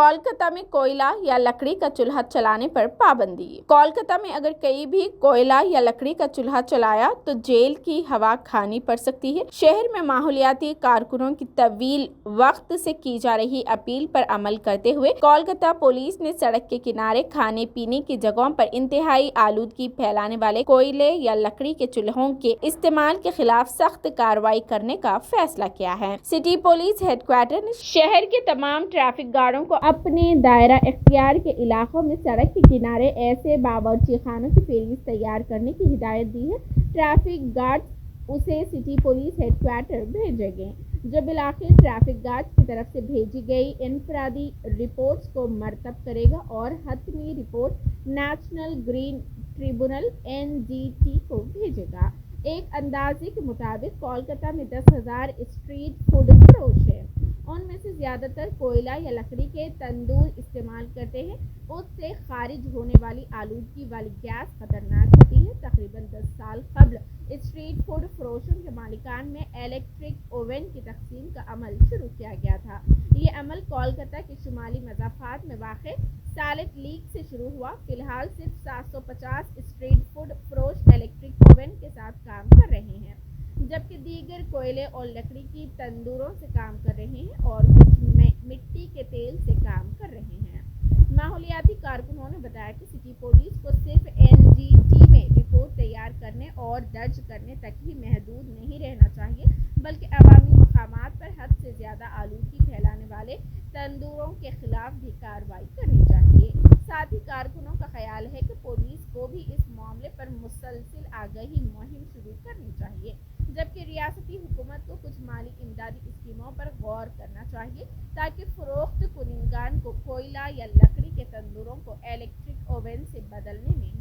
कोलकाता में कोयला या लकड़ी का चूल्हा चलाने पर पाबंदी। कोलकाता में अगर कहीं भी कोयला या लकड़ी का चूल्हा चलाया तो जेल की हवा खानी पड़ सकती है। शहर में माहौलियाती कारकुनों की तवील वक्त से की जा रही अपील पर अमल करते हुए कोलकाता पुलिस ने सड़क के किनारे खाने पीने की जगहों पर इंतहाई आलूदगी फैलाने वाले कोयले या लकड़ी के चूल्हों के इस्तेमाल के खिलाफ सख्त कार्रवाई करने का फैसला किया है। सिटी पुलिस हेडक्वार्टर ने शहर के तमाम ट्रैफिक गार्डों को अपने दायरा इख्तियार के इलाकों में सड़क के किनारे ऐसे बावर्ची खानों की फहरिस्त तैयार करने की हिदायत दी है। ट्रैफिक गार्ड्स उसे सिटी पुलिस हेडक्वार्टर भेजेंगे, जो बिलाखिर ट्रैफिक गार्ड्स की तरफ से भेजी गई इनफरादी रिपोर्ट्स को मरतब करेगा और हतमी report national green tribunal (NGT) को भेजेगा। एक अंदाजे के मुताबिक कोलकाता में 10,000 स्ट्रीट फूड फरोश हैं। उनमें से ज्यादातर कोयला या लकड़ी के तंदूर इस्तेमाल करते हैं। उससे खारिज होने वाली आलूदगी वाली गैस खतरनाक होती है। तकरीबन 10 साल कबल स्ट्रीट फूड फरोशों के मालिकान में इलेक्ट्रिक ओवन की तकसीम का अमल शुरू किया गया था। ये अमल कोलकाता के शुमाली मज़ाफ़ात में वाक़े सालेट लीग से शुरू हुआ। फिलहाल सिर्फ 750 स्ट्रीट फूड फरोश इलेक्ट्रिक ओवन के साथ काम कर रहे हैं, जबकि दीगर कोयले और लकड़ी की तंदूरों से काम कर रहे हैं और कुछ मिट्टी के तेल से काम कर रहे हैं। माहौलियाती कारकुनों ने बताया कि सिटी पुलिस को सिर्फ NGT में रिपोर्ट तैयार करने और दर्ज करने तक ही महदूद नहीं रहना चाहिए, बल्कि अवामी मकामात पर हद से ज़्यादा आलूदगी फैलाने वाले तंदूरों के खिलाफ भी कार्रवाई करनी चाहिए। साथ ही कारकुनों का ख्याल है कि पुलिस को भी इस मामले पर मुसलसिल आगाही मुहिम शुरू करनी चाहिए, जबकि रियासती हुकूमत को कुछ माली इमदादी स्कीमों पर गौर करना चाहिए ताकि फरोख्त कुनिंगान को कोयला या लकड़ी के तंदूरों को इलेक्ट्रिक ओवन से बदलने में